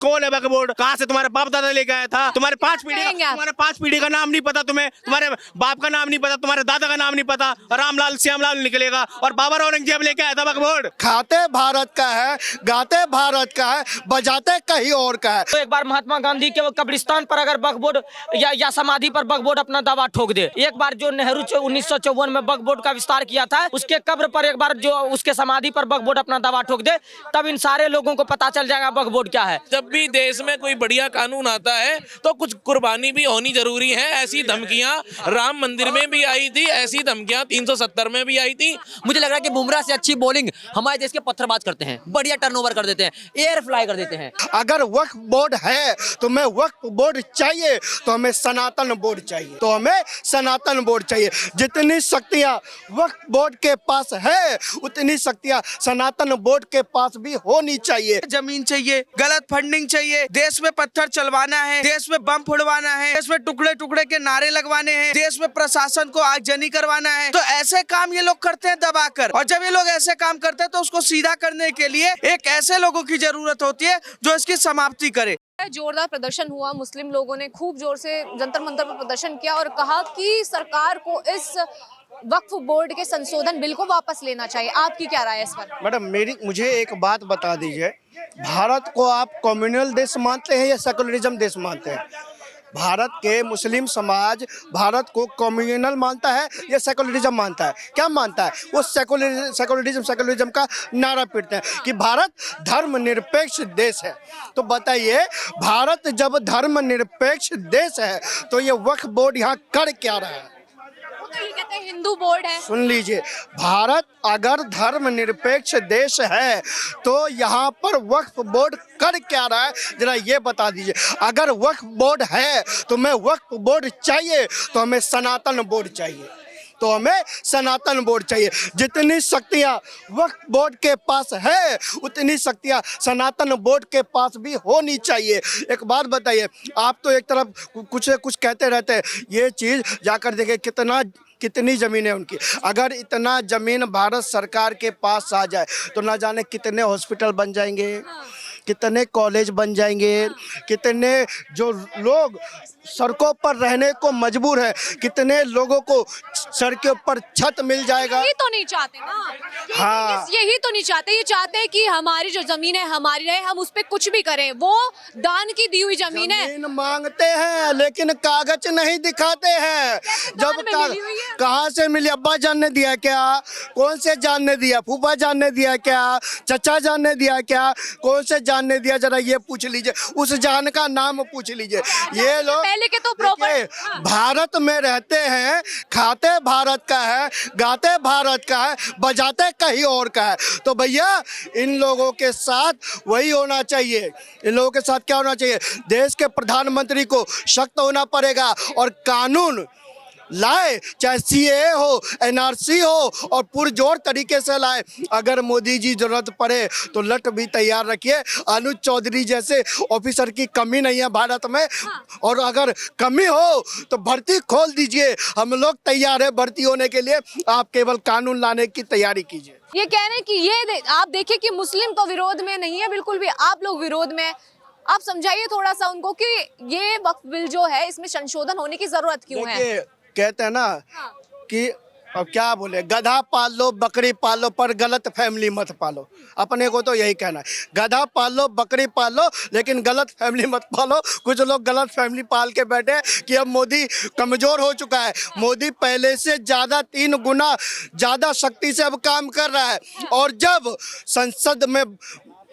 कौन है वक्फ बोर्ड? कहाँ से तुम्हारे बाप दादा लेके आया था? तुम्हारे पांच पीढ़ी का नाम नहीं पता तुम्हें, तुम्हारे बाप का नाम नहीं पता, तुम्हारे दादा का नाम नहीं पता, रामलाल श्यामलाल निकलेगा और बाबर औरंगजेब लेके आया था वक्फ बोर्ड। खाते भारत का है, गाते भारत का है, बजाते कहीं और का है। तो एक बार महात्मा गांधी के कब्रिस्तान पर अगर वक्फ बोर्ड या समाधि पर वक्फ बोर्ड अपना दावा ठोक दे, एक बार जो नेहरू 1954 में वक्फ बोर्ड का विस्तार किया था, उसके कब्र पर एक बार जो उसके समाधि पर वक्फ बोर्ड अपना दावा ठोक दे, तब इन सारे लोगों को पता चल जाएगा वक्फ बोर्ड क्या है। जब भी देश में कोई बढ़िया कानून आता है तो कुछ कुर्बानी भी होनी जरूरी है। ऐसी धमकियां राम मंदिर में भी आई थी, ऐसी धमकियां 370 में भी आई थी। मुझे लग रहा है कि बुमराह से अच्छी बॉलिंग हमारे देश के पत्थरबाज करते हैं, बढ़िया टर्नओवर कर देते हैं, एयर फ्लाई कर देते हैं। अगर वक्फ बोर्ड है तो हमें वक्फ बोर्ड चाहिए, तो हमें सनातन बोर्ड चाहिए, तो हमें सनातन बोर्ड चाहिए। जितनी शक्तियां वक्फ बोर्ड के पास है उतनी शक्तियां सनातन बोर्ड के पास भी होनी चाहिए। जमीन चाहिए, गलत फंडिंग चाहिए, देश में पत्थर चलवाना है, देश में बम फुड़वाना है, देश में टुकड़े टुकड़े के नारे लगवाने हैं, देश में प्रशासन को आगजनी करवाना है, तो ऐसे काम ये लोग करते हैं दबाकर। और जब ये लोग ऐसे काम करते हैं तो उसको सीधा करने के लिए एक ऐसे लोगों की जरूरत होती है जो इसकी समाप्ति करे। जोरदार प्रदर्शन हुआ, मुस्लिम लोगों ने खूब जोर से जंतर मंतर पर प्रदर्शन किया और कहा कि सरकार को इस वक्फ बोर्ड के संशोधन बिल को वापस लेना चाहिए। आपकी क्या राय है इस पर? मैडम मुझे एक बात बता दीजिए, भारत को आप कम्युनल देश मानते हैं या सेकुलरिज्म देश मानते हैं? भारत के मुस्लिम समाज भारत को कम्युनल मानता है या सेकुलरिज्म मानता है? क्या मानता है वो? सेकुलरिज्म का नारा पीटते हैं कि भारत धर्मनिरपेक्ष देश है। तो बताइए, भारत जब धर्मनिरपेक्ष देश है तो ये वक्फ बोर्ड यहाँ कर क्या रहा है? तो ये कहते हैं हिंदू बोर्ड है। सुन लीजिए, भारत अगर धर्मनिरपेक्ष देश है तो यहाँ पर वक्फ बोर्ड कर क्या रहा है, जरा ये बता दीजिए। अगर वक्फ बोर्ड है तो हमें वक्फ बोर्ड चाहिए, तो हमें सनातन बोर्ड चाहिए, तो हमें सनातन बोर्ड चाहिए। जितनी शक्तियाँ वक्फ बोर्ड के पास है उतनी शक्तियाँ सनातन बोर्ड के पास भी होनी चाहिए। एक बात बताइए, आप तो एक तरफ कुछ कहते रहते हैं, ये चीज़ जाकर देखें कितनी ज़मीन है उनकी। अगर इतना ज़मीन भारत सरकार के पास आ जाए तो ना जाने कितने हॉस्पिटल बन जाएंगे, कितने कॉलेज बन जाएंगे, कितने जो लोग सड़कों पर रहने को मजबूर है, कितने लोगों को सड़कों पर छत मिल जाएगा। यही तो नहीं चाहते ना, हाँ, यही तो नहीं चाहते। ये चाहते हैं कि हमारी जो जमीन है हमारी रहे, हम उस पे कुछ भी करें। वो दान की दी हुई जमीन है। मांगते हैं लेकिन कागज नहीं दिखाते हैं। जब कहाँ से मिली? अब्बा जान ने दिया क्या? कौन से जान ने दिया? फूफा जान ने दिया क्या? चचा जान ने दिया क्या? कौन से जान ने दिया? जरा ये पूछ लीजिए, उस जान का नाम पूछ लीजिए। ये लोग पहले के तो प्रॉपर भारत में रहते हैं, खाते भारत का है, गाते भारत का है, बजाते कहीं और का है। तो भैया इन लोगों के साथ वही होना चाहिए। इन लोगों के साथ क्या होना चाहिए? देश के प्रधानमंत्री को सख्त होना पड़ेगा और कानून लाए, चाहे सीए हो, एनआरसी हो, और पुरजोर तरीके से लाए। अगर मोदी जी जरूरत पड़े तो लट भी तैयार रखिए। अनुज चौधरी जैसे ऑफिसर की कमी नहीं है भारत में, और अगर कमी हो तो भर्ती खोल दीजिए। हम लोग तैयार है भर्ती होने के लिए, आप केवल कानून लाने की तैयारी कीजिए। ये कह रहे हैं कि आप देखिए कि मुस्लिम तो विरोध में नहीं है बिल्कुल भी, आप लोग विरोध में। आप समझाइए थोड़ा सा उनको कि ये वक्फ बिल जो है इसमें संशोधन होने की जरूरत क्यों है? कहते हैं ना कि अब क्या बोले, गधा पाल लो बकरी पाल लो पर गलत फैमिली मत पालो। अपने को तो यही कहना है, गधा पाल लो बकरी पाल लो लेकिन गलत फैमिली मत पालो। कुछ लोग गलत फैमिली पाल के बैठे कि अब मोदी कमज़ोर हो चुका है। मोदी पहले से ज़्यादा 3 गुना ज़्यादा शक्ति से अब काम कर रहा है, और जब संसद में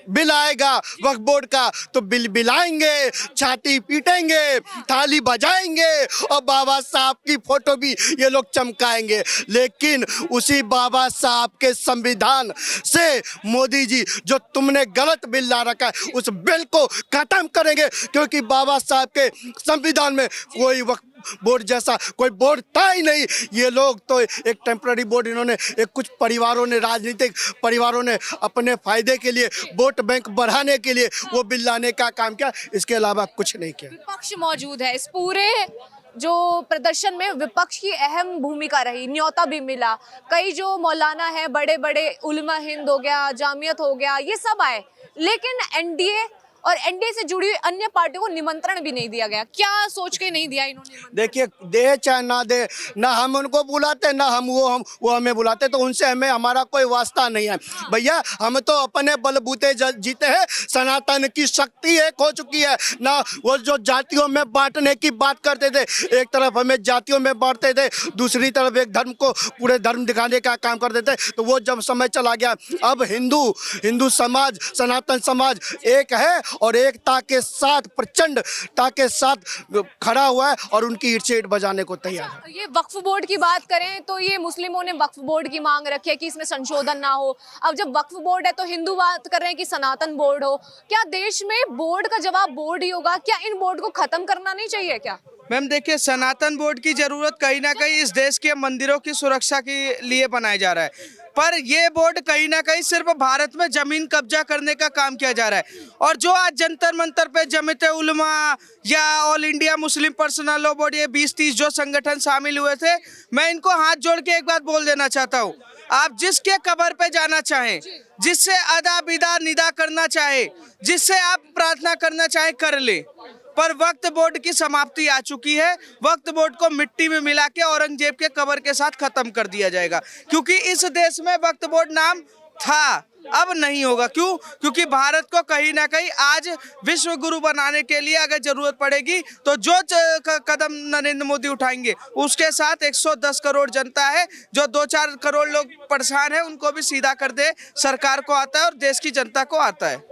बिल आएगा वक्फ बोर्ड का तो बिल बिलाएंगे, छाती पीटेंगे, थाली बजाएंगे और बाबा साहब की फोटो भी ये लोग चमकाएंगे। लेकिन उसी बाबा साहब के संविधान से मोदी जी जो तुमने गलत बिल ला रखा है उस बिल को खत्म करेंगे, क्योंकि बाबा साहब के संविधान में कोई वक्फ बोर्ड जैसा कोई बोर्ड था ही नहीं। ये लोग तो एक टेम्पररी बोर्ड, इन्होंने एक कुछ परिवारों ने, राजनीतिक परिवारों ने अपने फायदे के लिए, वोट बैंक बढ़ाने के लिए वो बिल लाने का काम किया, इसके अलावा कुछ नहीं किया। विपक्ष मौजूद है इस पूरे जो प्रदर्शन में, विपक्ष की अहम भूमिका रही, न्योता भी मिला। कई जो मौलाना है, बड़े बड़े उलमा हिंद हो गया, जामियत हो गया, ये सब आए, लेकिन एनडीए और एनडीए से जुड़ी हुई अन्य पार्टियों को निमंत्रण भी नहीं दिया गया। क्या सोच के नहीं दिया इन्होंने निमंत्रण? देखिए, दे चाहे ना दे, ना हम उनको बुलाते, ना वो हमें बुलाते, तो उनसे हमें हमारा कोई वास्ता नहीं है भैया। हम तो अपने बलबूते जीते हैं। सनातन की शक्ति एक हो चुकी है ना। वो जो जातियों में बांटने की बात करते थे, एक तरफ हमें जातियों में बांटते थे, दूसरी तरफ एक धर्म को पूरे धर्म दिखाने का काम करते थे, तो वो जब समय चला गया, अब हिंदू समाज, सनातन समाज एक है और एकता के साथ, प्रचंडता के साथ खड़ा हुआ है और उनकी ईंट से ईंट बजाने को तैयार है। ये वक्फ बोर्ड की बात करें तो ये मुस्लिमों ने वक्फ बोर्ड की मांग रखी है कि इसमें संशोधन ना हो। अब जब वक्फ बोर्ड है तो हिंदू बात कर रहे हैं कि सनातन बोर्ड हो। क्या देश में बोर्ड का जवाब बोर्ड ही होगा? क्या इन बोर्ड को खत्म करना नहीं चाहिए क्या? मैम देखिए, सनातन बोर्ड की जरूरत कहीं ना कहीं इस देश के मंदिरों की सुरक्षा के लिए बनाया जा रहा है, पर ये बोर्ड कहीं ना कहीं सिर्फ भारत में जमीन कब्जा करने का काम किया जा रहा है। और जो आज जंतर मंतर पे जमीयत उलमा या all India Muslim personal law board, ये 20-30 जो संगठन शामिल हुए थे, मैं इनको हाथ जोड़ के एक बात बोल देना चाहता हूँ, आप जिसके कब्र पे जाना चाहें, जिससे अदा बिदा निदा करना चाहे, जिससे आप प्रार्थना करना चाहे, कर ले, पर वक्फ बोर्ड की समाप्ति आ चुकी है। वक्फ बोर्ड को मिट्टी में मिला के औरंगजेब के कब्र के साथ खत्म कर दिया जाएगा, क्योंकि इस देश में वक्फ बोर्ड नाम था, अब नहीं होगा। क्यों? क्योंकि भारत को कहीं ना कहीं आज विश्व गुरु बनाने के लिए अगर जरूरत पड़ेगी तो जो कदम नरेंद्र मोदी उठाएंगे, उसके साथ 110 करोड़ जनता है, जो 2-4 करोड़ लोग परेशान है, उनको भी सीधा कर दे। सरकार को आता है और देश की जनता को आता है।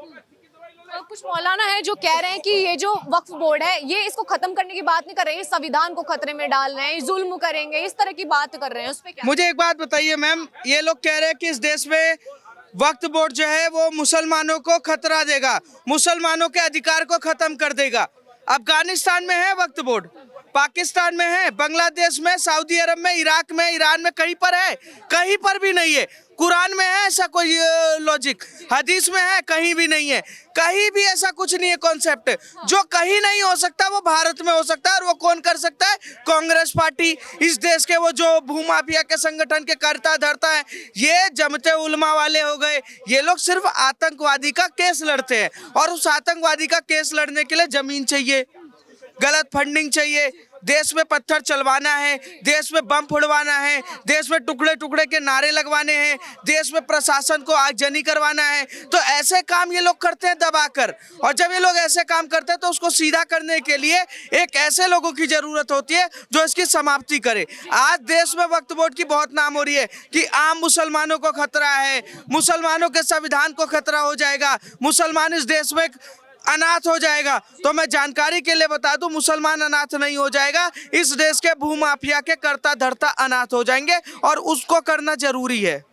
कुछ मौलाना है जो कह रहे हैं कि ये जो वक्फ बोर्ड है, ये इसको खत्म करने की बात नहीं कर रहे हैं, संविधान को खतरे में डाल रहे हैं, जुल्म करेंगे, इस तरह की बात कर रहे हैं। उस पे क्या? मुझे एक बात बताइए मैम, ये लोग कह रहे हैं कि इस देश में वक्फ बोर्ड जो है वो मुसलमानों को खतरा देगा, मुसलमानों के अधिकार को खत्म कर देगा। अफगानिस्तान में है वक्फ बोर्ड, पाकिस्तान में है, बांग्लादेश में, सऊदी अरब में, इराक में, ईरान में, कहीं पर है? कहीं पर भी नहीं है। कुरान में है ऐसा कोई लॉजिक? हदीस में है? कहीं भी नहीं है। कहीं भी ऐसा कुछ नहीं है कॉन्सेप्ट। जो कहीं नहीं हो सकता वो भारत में हो सकता है, और वो कौन कर सकता है? कांग्रेस पार्टी, इस देश के वो जो भूमाफिया के संगठन के करता धरता है, ये जमते उलमा वाले हो गए। ये लोग सिर्फ आतंकवादी का केस लड़ते हैं, और उस आतंकवादी का केस लड़ने के लिए जमीन चाहिए, गलत फंडिंग चाहिए, देश में पत्थर चलवाना है, देश में बम फुड़वाना है, देश में टुकड़े टुकड़े के नारे लगवाने हैं, देश में प्रशासन को आगजनी करवाना है। तो ऐसे काम ये लोग करते हैं दबाकर, और जब ये लोग ऐसे काम करते हैं तो उसको सीधा करने के लिए एक ऐसे लोगों की जरूरत होती है जो इसकी समाप्ति करे। आज देश में वक्फ बोर्ड की बहुत नाम हो रही है कि आम मुसलमानों को खतरा है, मुसलमानों के संविधान को खतरा हो जाएगा, मुसलमान इस देश में अनाथ हो जाएगा। तो मैं जानकारी के लिए बता दूं, मुसलमान अनाथ नहीं हो जाएगा, इस देश के भूमाफिया के करता धरता अनाथ हो जाएंगे, और उसको करना जरूरी है।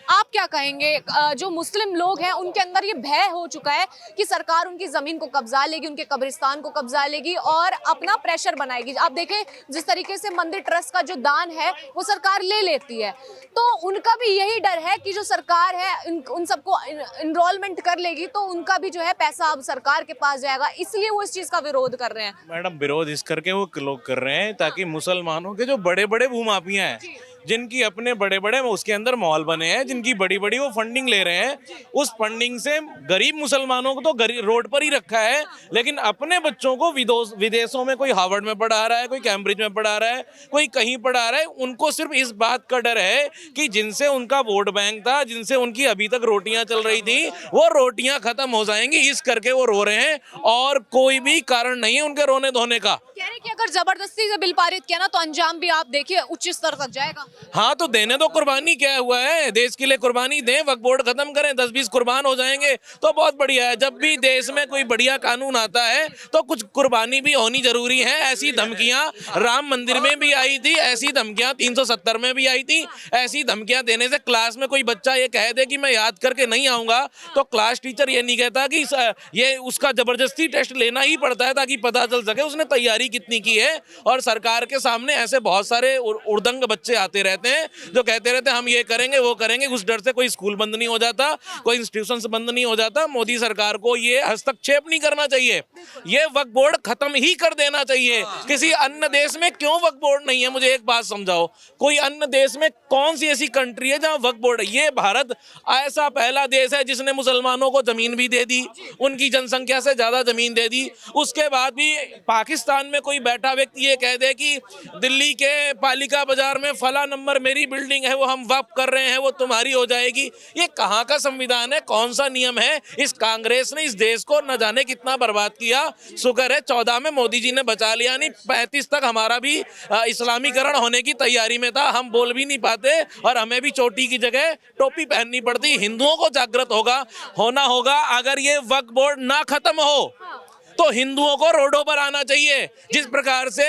आप क्या कहेंगे? जो मुस्लिम लोग हैं उनके अंदर ये भय हो चुका है कि सरकार उनकी जमीन को कब्जा लेगी, उनके कब्रिस्तान को कब्जा लेगी और अपना प्रेशर बनाएगी। आप देखें जिस तरीके से मंदिर ट्रस्ट का जो दान है वो सरकार ले लेती है, तो उनका भी यही डर है कि जो सरकार है उन सबको इनरोलमेंट कर लेगी तो उनका भी जो है पैसा अब सरकार के पास जाएगा, इसलिए वो इस चीज का विरोध कर रहे हैं। मैडम, विरोध इस करके वो लोग कर रहे हैं ताकि मुसलमानों के जो बड़े बड़े भूमाफिया हैं, जिनकी अपने बड़े बड़े उसके अंदर मॉल बने हैं, जिनकी बड़ी बड़ी वो फंडिंग ले रहे हैं, उस फंडिंग से गरीब मुसलमानों को तो रोड पर ही रखा है, लेकिन अपने बच्चों को विदेशों में, कोई हार्वर्ड में पढ़ा रहा है, कोई कैम्ब्रिज में पढ़ा रहा है, कोई कहीं पढ़ा रहा है। उनको सिर्फ इस बात का डर है कि जिनसे उनका वोट बैंक था, जिनसे उनकी अभी तक रोटियां चल रही थी, वो रोटियां खत्म हो जाएंगी, इस करके वो रो रहे हैं, और कोई भी कारण नहीं है उनके रोने धोने का। कह रहे कि अगर जबरदस्ती से बिल पारित किया ना तो अंजाम भी आप देखिए उच्च स्तर तक जाएगा। हाँ, तो देने दो, कुर्बानी क्या हुआ है, देश के लिए कुर्बानी दें, वक्फ बोर्ड खत्म करें, 10-20 कुर्बान हो जाएंगे तो बहुत बढ़िया है। जब भी देश में कोई बढ़िया कानून आता है तो कुछ कुर्बानी भी होनी जरूरी है। ऐसी धमकियां राम मंदिर में भी आई थी, ऐसी धमकियां 370 में भी आई थी। ऐसी धमकियां देने से क्लास में कोई बच्चा ये कह दे कि मैं याद करके नहीं आऊंगा, तो क्लास टीचर ये नहीं कहता कि ये उसका जबरदस्ती टेस्ट लेना ही पड़ता है ताकि पता चल सके उसने तैयारी कितनी की है। और सरकार के सामने ऐसे बहुत सारे उर्दंग बच्चे आते रहते हैं जो कहते रहते हैं हम ये करेंगे वो करेंगे, उस डर से कोई स्कूल बंद नहीं हो जाता, कोई इंस्टीट्यूशन बंद नहीं हो जाता। मोदी सरकार को ये हस्तक्षेप नहीं करना चाहिए। ये वक्फ बोर्ड खत्म ही कर देना चाहिए। किसी अन्य देश में क्यों वक्फ बोर्ड नहीं है, मुझे एक बात समझाओ। कोई अन्य देश में कौन सी ऐसी कंट्री है जहां वक्फ बोर्ड है? ये भारत ऐसा पहला देश है जिसने मुसलमानों को जमीन भी दे दी, उनकी जनसंख्या से ज्यादा जमीन दे दी। उसके बाद भी पाकिस्तान में कोई बैठा व्यक्ति ये कह दे कि दिल्ली के पालिका बाजार में फला नंबर मेरी बिल्डिंग है, वो हम वक्फ कर रहे हैं, वो तुम्हारी हो जाएगी। ये कहाँ का संविधान है, कौन सा नियम है? इस कांग्रेस ने इस देश को न जाने कितना बर्बाद किया। शुक्र है 14 में मोदी जी ने बचा लिया, नहीं 35 तक हमारा भी इस्लामीकरण होने की तैयारी में था। हम बोल भी नहीं पाते और हमें भी चोटी की जगह टोपी पहननी पड़ती। हिंदुओं को जागृत होना होगा। अगर ये वक्फ बोर्ड ना खत्म हो तो हिंदुओं को रोडों पर आना चाहिए। जिस प्रकार से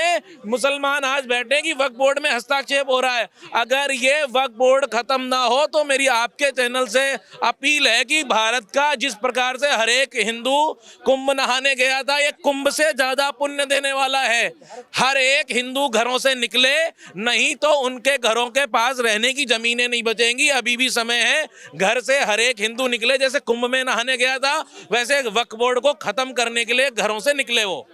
मुसलमान आज बैठे कि वक्फ बोर्ड में हस्तक्षेप हो रहा है, अगर ये वक्फ बोर्ड खत्म ना हो तो मेरी आपके चैनल से अपील है कि भारत का जिस प्रकार से हर एक हिंदू कुंभ नहाने गया था, ये कुंभ से ज्यादा पुण्य देने वाला है। हर एक हिंदू घरों से निकले, नहीं तो उनके घरों के पास रहने की जमीनें नहीं बचेंगी। अभी भी समय है, घर से हर एक हिंदू निकले। जैसे कुंभ में नहाने गया था, वैसे वक्फ बोर्ड को खत्म करने के लिए घरों से निकले वो।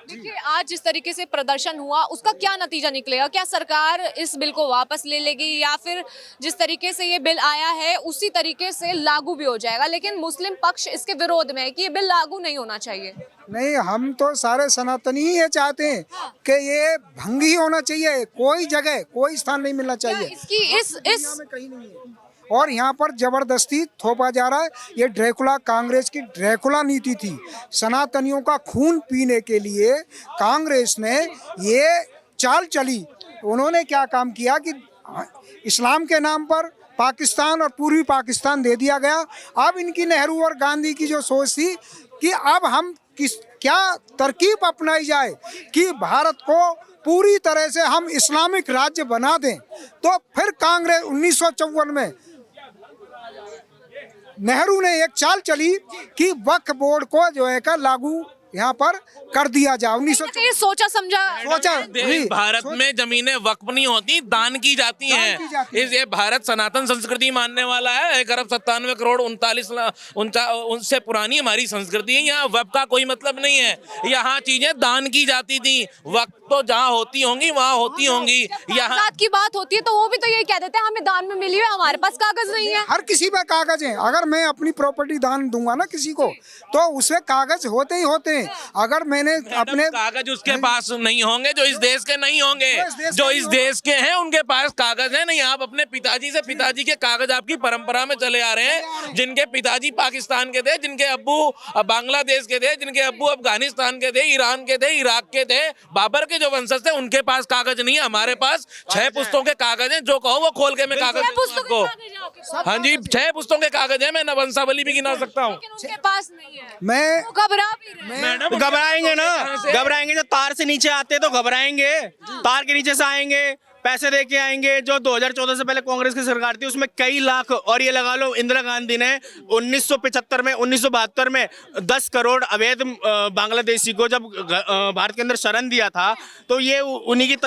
देखिए, आज जिस तरीके से प्रदर्शन हुआ उसका क्या नतीजा निकलेगा? क्या सरकार इस बिल को वापस ले लेगी या फिर जिस तरीके से ये बिल आया है उसी तरीके से लागू भी हो जाएगा? लेकिन मुस्लिम पक्ष इसके विरोध में है कि ये बिल लागू नहीं होना चाहिए। नहीं, हम तो सारे सनातनी ही ये चाहते हैं कि ये भंग ही होना चाहिए। कोई जगह, कोई स्थान नहीं मिलना चाहिए। इसकी इस दुनिया में कहीं नहीं है। और यहाँ पर जबरदस्ती थोपा जा रहा है। ये ड्रैकुला, कांग्रेस की ड्रैकुला नीति थी। सनातनियों का खून पीने के लिए कांग्रेस ने ये चाल चली। उन्होंने क्या काम किया कि इस्लाम के नाम पर पाकिस्तान और पूर्वी पाकिस्तान दे दिया गया। अब इनकी नेहरू और गांधी की जो सोच थी कि अब हम क्या तरकीब अपनाई जाए कि भारत को पूरी तरह से हम इस्लामिक राज्य बना दें। तो फिर कांग्रेस 1954 में नेहरू ने एक चाल चली कि वक्फ बोर्ड को जो है का लागू यहाँ पर कर दिया जाए। 1900 ये सोचा समझा भारत में जमीनें वक्फ नहीं होती, दान की जाती हैं। ये भारत सनातन संस्कृति मानने वाला है। 1 अरब 97 करोड़ 39 उनसे पुरानी हमारी संस्कृति है। यहाँ वक्फ का कोई मतलब नहीं है। यहाँ चीजें दान की जाती थी। वक्फ तो जहाँ होती होंगी वहाँ होती होंगी। यहाँ की बात होती है तो वो भी तो यही कह देते हैं हमें दान में मिली है, हमारे पास कागज नहीं है। हर किसी पे कागज है। अगर मैं अपनी प्रॉपर्टी दान दूंगा ना किसी को, तो उसमें कागज होते ही होते हैं। अगर मैंने अपने कागज उसके पास नहीं होंगे जो इस देश के नहीं होंगे। जो इस देश के हैं उनके पास कागज है नहीं। आप अपने पिताजी से, पिताजी के कागज आपकी परंपरा में चले आ रहे हैं। जिनके पिताजी पाकिस्तान के थे, जिनके अब्बू बांग्लादेश के थे, जिनके अब्बू अफगानिस्तान के थे, ईरान के थे, इराक के थे, बाबर के जो वंशज थे, उनके पास कागज नहीं है। हमारे पास 6 पुस्तकों के कागज हैं। जो कहो वो खोल के मैं कागज आपको। हाँ जी, 6 पुस्तकों के कागज है। मैं वंशावली भी गिना सकता हूँ। उनके पास नहीं है। मैं घबरा भी रहे हैं। घबराएंगे ना, घबराएंगे। जो तार से नीचे आते तो घबराएंगे, तार के नीचे से आएंगे, पैसे दे के आएंगे। जो 2014 से पहले कांग्रेस की सरकार थी उसमें कई लाख, और ये लगा लो इंदिरा गांधी ने 1975 में, 1972 में 10 करोड़ अवैध बांग्लादेशी को जब भारत के अंदर शरण दिया था, तो ये उन्हीं की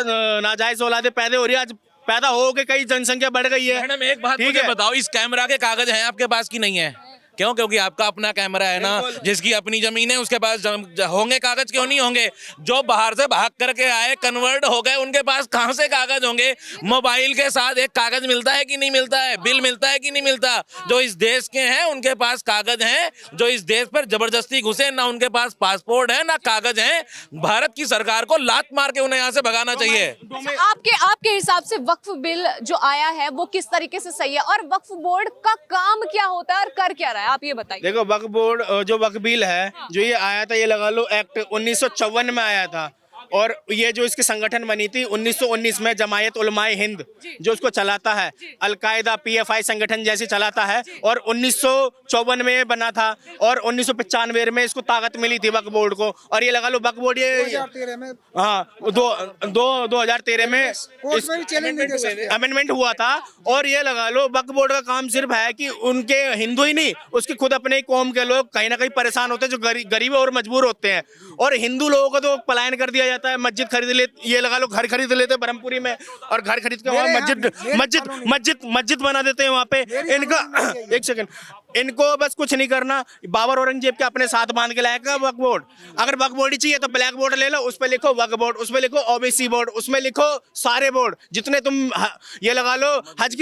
नाजायज औलादे पैदा हो रही है। आज पैदा हो के कई जनसंख्या बढ़ गई है। मैडम एक बात मुझे बताओ, इस कैमरा के कागज हैं आपके पास की नहीं है? क्यों? क्योंकि आपका अपना कैमरा है ना। जिसकी अपनी जमीन है उसके पास होंगे कागज, क्यों नहीं होंगे? जो बाहर से भाग करके आए, कन्वर्ट हो गए, उनके पास कहां से कागज होंगे? मोबाइल के साथ एक कागज मिलता है कि नहीं मिलता है? बिल मिलता है कि नहीं मिलता? जो इस देश के हैं उनके पास कागज हैं। जो इस देश पर जबरदस्ती घुसे, ना उनके पास पासपोर्ट है ना कागज है। भारत की सरकार को लात मार के उन्हें यहाँ से भगाना चाहिए। आपके हिसाब से वक्फ बिल जो आया है वो किस तरीके से सही है, और वक्फ बोर्ड का काम क्या होता है और कर क्या रहा है, आप ये बताइए। देखो, वक्फ बोर्ड जो वक्फ बिल है, जो ये आया था, ये लगा लो एक्ट 1954 में आया था। और ये जो इसकी संगठन बनी थी 1919 में, जमायत उलमाए हिंद जो उसको चलाता है, अलकायदा PFI संगठन जैसे चलाता है। और 1954 में ये बना था और 1995 में इसको ताकत मिली थी वक्फ बोर्ड को। और ये लगा लो वक्फ बोर्ड ये 2013 में, हाँ 2013 में अमेंडमेंट हुआ था। और ये लगा लो वक्फ बोर्ड का काम सिर्फ है कि उनके हिंदू ही नहीं, उसके खुद अपने कौम के लोग कहीं ना कहीं परेशान होते हैं, जो गरीब और मजबूर होते हैं। और हिंदू लोगों को तो पलायन कर दिया जाता है। मस्जिद खरीद ले, ये लगा लो घर खरीद लेते हैं ब्रह्मपुरी में, और घर खरीद के वहाँ मस्जिद बना देते हैं वहाँ पे। इनका एक सेकंड, इनको बस कुछ नहीं करना, बाबर औरंगजेब के अपने साथ बांध के लाएगा वक्फ बोर्ड। अगर वक्फ बोर्ड ही चाहिए तो ब्लैक बोर्ड ले लो, उस पर लिखो वक्फ बोर्ड, उसमें लिखो ओबीसी बोर्ड, उसमें लिखो सारे बोर्ड जितने तुम ये लगा लो। हज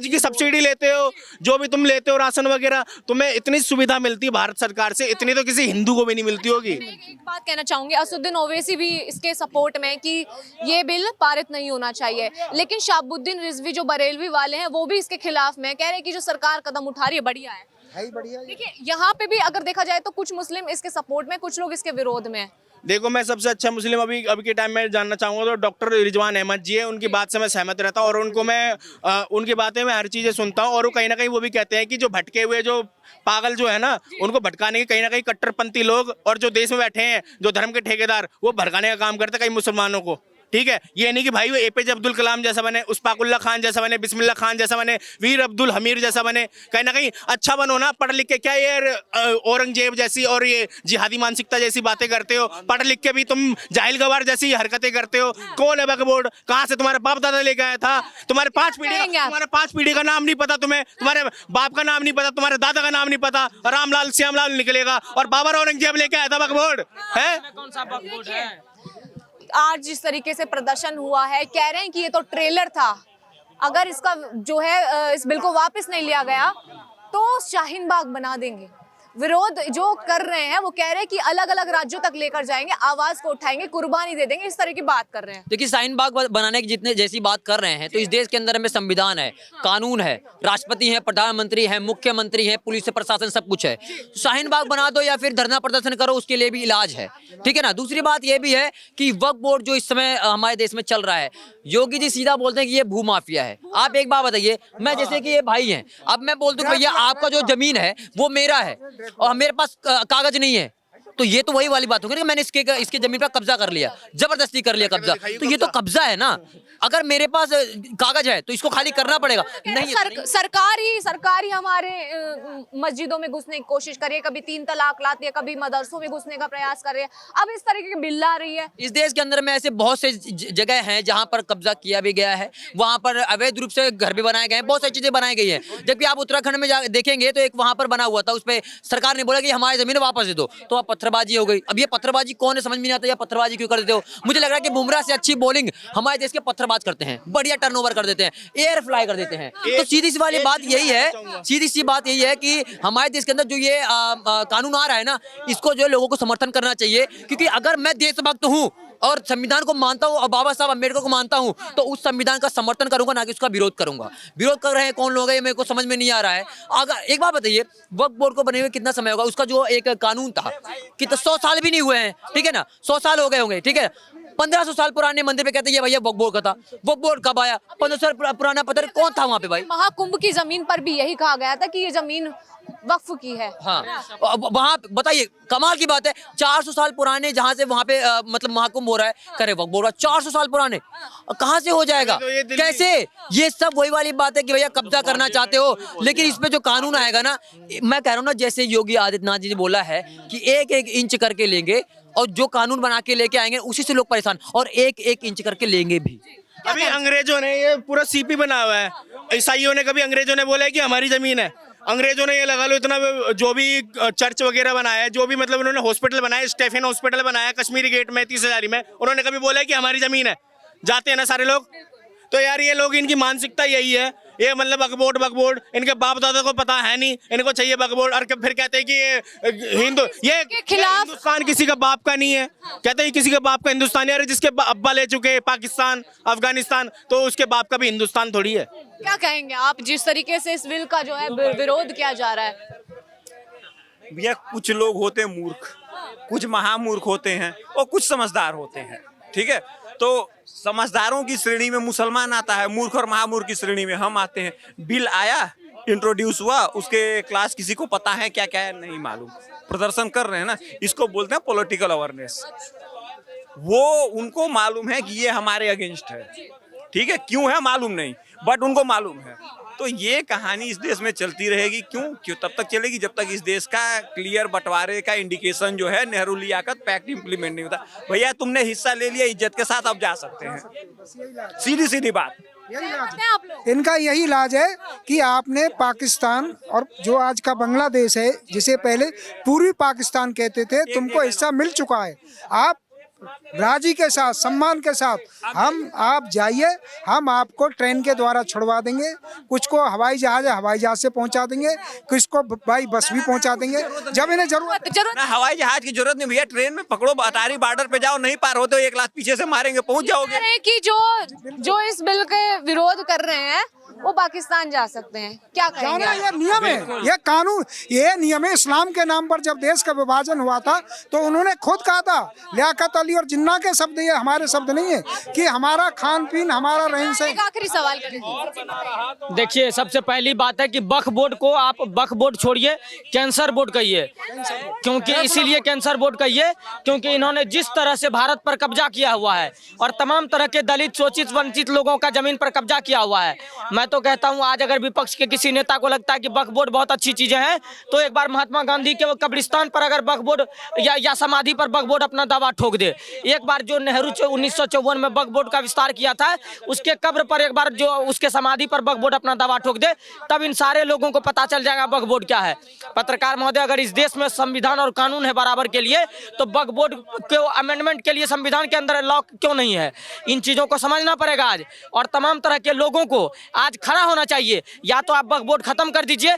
की सब्सिडी लेते हो, जो भी तुम लेते हो राशन वगैरह, तुम्हें इतनी सुविधा मिलती है भारत सरकार से, इतनी तो किसी हिंदू को भी नहीं मिलती होगी। एक बात कहना चाहूंगी, असदुद्दीन ओवैसी भी इसके सपोर्ट में कि ये बिल पारित नहीं होना चाहिए, लेकिन शाहबुद्दीन रिजवी जो बरेलवी वाले हैं वो भी इसके खिलाफ में कह रहे हैं कि जो सरकार कदम उठा रही है बढ़िया है। बढ़िया। देखिए यहाँ पे भी अगर देखा जाए तो कुछ मुस्लिम इसके सपोर्ट में, कुछ लोग इसके विरोध में। देखो, मैं सबसे अच्छा मुस्लिम अभी के टाइम में जानना चाहूंगा तो डॉक्टर रिजवान अहमद जी है। उनकी बात से मैं सहमत रहता हूँ और उनको मैं उनकी बातें मैं हर चीज़ें सुनता हूँ। और वो कहीं ना कहीं वो भी कहते हैं कि जो भटके हुए जो पागल जो है ना, उनको भटकाने के कहीं ना कहीं कट्टरपंथी लोग और जो देश में बैठे हैं जो धर्म के ठेकेदार, वो भटकाने का काम करते हैं कई मुसलमानों को। ठीक है, ये नहीं कि भाई वो एपीजे अब्दुल कलाम जैसा बने, उस्ताकुल्ला खान जैसा बने, बिस्मिल्लाह खान जैसा बने, वीर अब्दुल हमीर जैसा बने। कहीं ना कहीं अच्छा बनो ना, पढ़ लिख के। क्या ये औरंगजेब जैसी और ये जिहादी मानसिकता जैसी बातें करते हो? पढ़ लिख के भी तुम जाहिल गवार जैसी हरकतें करते हो। कौन है वक्फ बोर्ड? कहाँ से तुम्हारे बाप दादा लेके आया था? तुम्हारे पांच पीढ़ी का नाम नहीं पता तुम्हें, तुम्हारे बाप का नाम नहीं पता, तुम्हारे दादा का नाम नहीं पता, रामलाल श्यामलाल निकलेगा और बाबर औरंगजेब लेके आया था वक्फ बोर्ड है? कौन सा वक्फ बोर्ड है? आज जिस तरीके से प्रदर्शन हुआ है, कह रहे हैं कि ये तो ट्रेलर था, अगर इसका जो है इस बिल को वापस नहीं लिया गया तो शाहीन बाग बना देंगे। विरोध जो कर रहे हैं वो कह रहे हैं कि अलग अलग राज्यों तक लेकर जाएंगे, आवाज को उठाएंगे, कुर्बानी दे देंगे, इस तरह की बात कर रहे हैं। देखिए, शाहीन बाग बनाने की जितने जैसी बात कर रहे हैं, तो इस देश के अंदर में संविधान है, कानून है, राष्ट्रपति है, प्रधानमंत्री है, मुख्यमंत्री है, पुलिस प्रशासन, सब कुछ है। तो शाहीन बाग बना दो या फिर धरना प्रदर्शन करो, उसके लिए भी इलाज है। ठीक है ना। दूसरी बात यह भी है कि वक्फ बोर्ड जो इस समय हमारे देश में चल रहा है, योगी जी सीधा बोलते हैं कि ये भूमाफिया है। आप एक बात बताइए, मैं जैसे कि ये भाई हैं, अब मैं बोल दूं भैया आपका जो जमीन है वो मेरा है और मेरे पास कागज नहीं है, तो ये तो वही वाली बात होगी कि मैंने इसके जमीन पर कब्जा कर लिया, जबरदस्ती कर लिया कब्जा, तो ये तो कब्जा है ना। अगर मेरे पास कागज है तो इसको खाली करना पड़ेगा। नहीं, सरकार ही हमारे मस्जिदों में घुसने की कोशिश कर रही है, कभी 3 तलाक लाती है, कभी मदरसों में घुसने का प्रयास कर रही है, अब इस तरीके की बिल ला रही है। इस देश के अंदर में ऐसे बहुत से जगह हैं जहां पर कब्जा किया भी गया है, वहां पर अवैध रूप से घर भी बनाए गए हैं, बहुत सारी चीजें बनाई गई हैं। जबकि आप उत्तराखंड में देखेंगे तो एक वहां पर बना हुआ था, उस पर सरकार ने बोला कि हमारी जमीन वापस दे दो, तो अब पत्थरबाजी हो गई। अब ये पत्थरबाजी कौन है समझ में नहीं आता, या पत्थरबाजी क्यों कर देते हो? मुझे लग रहा है कि बुमराह से अच्छी बॉलिंग हमारे देश के पत्थरबाज करते हैं, बढ़िया टर्नओवर कर देते हैं, एयर फ्लाई कर देते हैं। तो सीधी सी वाली बात यही है, सीधी सी बात यही है कि हमारे देश के अंदर जो ये कानून आ रहा है ना, इसको जो लोगों को समर्थन करना चाहिए। क्योंकि अगर मैं देशभक्त हूँ और संविधान को मानता हूँ और बाबा साहब अम्बेडकर को मानता हूँ, तो उस संविधान का समर्थन करूंगा, ना कि उसका विरोध करूंगा। विरोध कर रहे हैं कौन लोग हैं, मेरे को समझ में नहीं आ रहा है। अगर एक बात बताइए, वक्फ बोर्ड को बने हुए कितना समय होगा? उसका जो एक कानून था कि 100 साल भी नहीं हुए हैं, ठीक है ना, 100 साल हो गए होंगे, ठीक है। 1500 साल पुराने मंदिर पे कहते हैं ये भैया वक्फ बोर्ड का था। वक्फ बोर्ड कब आया? 1500 साल पुराना पत्थर कौन था वहां पे भाई? महाकुंभ की जमीन पर भी यही कहा गया था कि ये जमीन वक्फ की है। हाँ, वहाँ बताइए, कमाल की बात है, 400 साल पुराने जहाँ से वहाँ पे मतलब महाकुंभ हो रहा है, करे वक्फ बोर्ड 400 साल पुराने, कहाँ से हो जाएगा? कैसे? ये सब वही वाली बात है कि भैया कब्जा करना चाहते हो, लेकिन इस पे जो कानून आएगा ना, मैं कह रहा हूँ ना, जैसे योगी आदित्यनाथ जी ने बोला है कि 1-1 इंच करके लेंगे, और जो कानून बना के लेके आएंगे उसी से लोग परेशान, और 1-1 इंच करके लेंगे भी। अभी अंग्रेजों ने ये पूरा सीपी बना हुआ है, ईसाइयों ने कभी अंग्रेजों ने बोला है कि हमारी जमीन है? अंग्रेजों ने ये लगा लो इतना जो भी चर्च वगैरह बनाया है, जो भी मतलब उन्होंने हॉस्पिटल बनाया, स्टेफन हॉस्पिटल बनाया कश्मीरी गेट में 30,000 में, उन्होंने कभी बोला है कि हमारी जमीन है? जाते हैं ना सारे लोग। तो यार ये लोग, इनकी मानसिकता यही है, ये मतलब वक्फ बोर्ड इनके बाप दादा को पता है नहीं, इनको चाहिए वक्फ बोर्ड। और फिर कहते हैं कि ये हिंदुस्तान किसी का बाप का नहीं है, कहते हैं किसी का बाप का हिंदुस्तान है। जिसके अब्बा ले चुके पाकिस्तान, अफगानिस्तान, तो उसके बाप का भी हिंदुस्तान थोड़ी है। क्या कहेंगे आप जिस तरीके से इस बिल का जो है विरोध किया जा रहा है? भैया, कुछ लोग होते हैं मूर्ख, कुछ महामूर्ख होते हैं और कुछ समझदार होते हैं, ठीक है। तो समझदारों की श्रेणी में मुसलमान आता है, मूर्ख और महामूर्ख की श्रेणी में हम आते हैं। बिल आया, इंट्रोड्यूस हुआ, उसके क्लास किसी को पता है क्या क्या है नहीं मालूम, प्रदर्शन कर रहे हैं ना, इसको बोलते हैं पॉलिटिकल अवेयरनेस। वो उनको मालूम है कि ये हमारे अगेंस्ट है, ठीक है, क्यों है मालूम नहीं, बट उनको मालूम है। तो ये कहानी इस देश में चलती रहेगी। क्यों तब तक चलेगी जब तक इस देश का क्लियर बंटवारे का इंडिकेशन जो है, नेहरू लियाकत पैक्ट इंप्लीमेंट नहीं होता। भैया, तुमने हिस्सा ले लिया, इज्जत के साथ अब जा सकते हैं, सीधी सीधी बात। यही इलाज हैं आप लोग? है। इनका यही इलाज है कि आपने पाकिस्तान और जो आज का बांग्लादेश है, जिसे पहले पूर्वी पाकिस्तान कहते थे, तुमको हिस्सा मिल चुका है। आप राजी के साथ, सम्मान के साथ आप जाइए, हम आपको ट्रेन के द्वारा छुड़वा देंगे, कुछ को हवाई जहाज से पहुंचा देंगे, कुछ को भाई बस भी पहुंचा देंगे जब इन्हें जरूरत। जरूरत ना हवाई जहाज की जरूरत नहीं भैया, ट्रेन में पकड़ो, अटारी बॉर्डर पे जाओ, नहीं पार होते 1 लाख पीछे से मारेंगे, पहुंच कह जाओगे। रहे हैं कि जो इस बिल के विरोध कर रहे हैं वो पाकिस्तान जा सकते हैं, क्या कहेंगे जाना आप? ये नियम है, ये कानून, ये नियम है। इस्लाम के नाम पर जब देश का विभाजन हुआ था तो उन्होंने खुद कहा था, लियाकत अली और जिन्ना के शब्द, ये हमारे शब्द नहीं है, कि हमारा खान पीन, हमारा रहन सहन। एक आखिरी सवाल करें। देखिए, सबसे पहली बात है कि वक्फ बोर्ड को आप वक्फ बोर्ड छोड़िए, कैंसर बोर्ड कहिए, क्योंकि इसीलिए कैंसर बोर्ड कहिए क्योंकि इन्होंने जिस तरह से भारत पर कब्जा किया हुआ है और तमाम तरह के दलित, शोषित, वंचित लोगों का जमीन पर कब्जा किया हुआ है। मैं तो कहता हूं, आज अगर विपक्ष के किसी नेता को लगता है कि वक्फ बोर्ड बहुत अच्छी चीजें हैं, तो एक बार महात्मा गांधी के कब्रिस्तान पर अगर वक्फ बोर्ड या समाधि पर वक्फ बोर्ड अपना दावा ठोक दे। एक बार जो नेहरू 1954 में वक्फ बोर्ड का विस्तार किया था, उसके कब्र पर एक बार जो उसके समाधि पर वक्फ बोर्ड अपना दावा ठोक दे, तब इन सारे लोगों को पता चल जाएगा वक्फ बोर्ड क्या है। पत्रकार महोदय, अगर इस देश में संविधान और कानून है बराबर के लिए, तो वक्फ बोर्ड के अमेंडमेंट के लिए संविधान के अंदर लॉ क्यों नहीं है? इन चीजों को समझना पड़ेगा आज, और तमाम तरह के लोगों को आज खड़ा होना चाहिए। या तो आप वक्फ बोर्ड खत्म कर दीजिए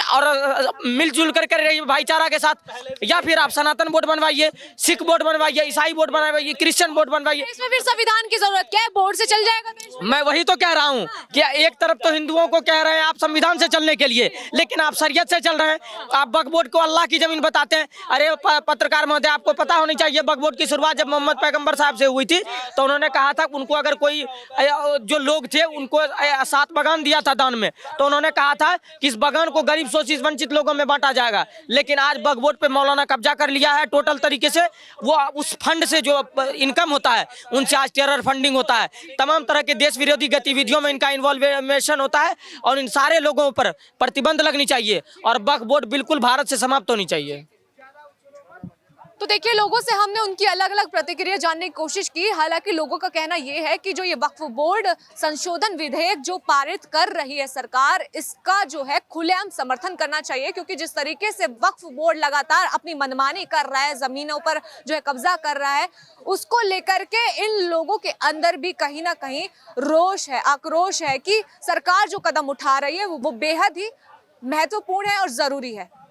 और मिलजुल कर रहिए भाईचारा के साथ, या फिर आप सनातन बोर्ड बनवाइए, सिख बोर्ड बनवाइए, ईसाई बोर्ड बनवाइए, क्रिश्चियन बोर्ड बनवाइए। इसमें फिर संविधान की जरूरत क्या है? बोर्ड से चल जाएगा देश? मैं वही तो कह रहा हूँ कि एक तरफ तो हिंदुओं को कह रहे हैं आप संविधान से चलने के लिए, लेकिन आप शरीयत से चल रहे हैं। आप वक्फ बोर्ड को अल्लाह की जमीन बताते हैं। अरे पत्रकार महोदय, आपको पता होनी चाहिए, वक्फ बोर्ड की शुरुआत जब मोहम्मद पैगंबर साहब से हुई थी तो उन्होंने कहा था उनको अगर कोई जो लोग थे उनको 7 बगान दिया था दान में, तो उन्होंने कहा था कि इस बगान को गरीब, शोषित, वंचित लोगों में बांटा जाएगा। लेकिन आज वक्फ बोर्ड पे मौलाना कब्जा कर लिया है टोटल तरीके से। वो उस फंड से जो इनकम होता है उनसे आज टेरर फंडिंग होता है, तमाम तरह के देश विरोधी गतिविधियों में इनका इन्वॉल्वेशन होता है, और इन सारे लोगों पर प्रतिबंध लगनी चाहिए और वक्फ बोर्ड बिल्कुल भारत से समाप्त होनी चाहिए। तो देखिए, लोगों से हमने उनकी अलग अलग प्रतिक्रिया जानने की कोशिश की। हालांकि लोगों का कहना यह है कि जो ये वक्फ बोर्ड संशोधन विधेयक जो पारित कर रही है सरकार, इसका जो है खुलेआम समर्थन करना चाहिए, क्योंकि जिस तरीके से वक्फ बोर्ड लगातार अपनी मनमानी कर रहा है, जमीनों पर जो है कब्जा कर रहा है, उसको लेकर के इन लोगों के अंदर भी कहीं ना कहीं रोष है, आक्रोश है कि सरकार जो कदम उठा रही है वो बेहद ही महत्वपूर्ण है और जरूरी है।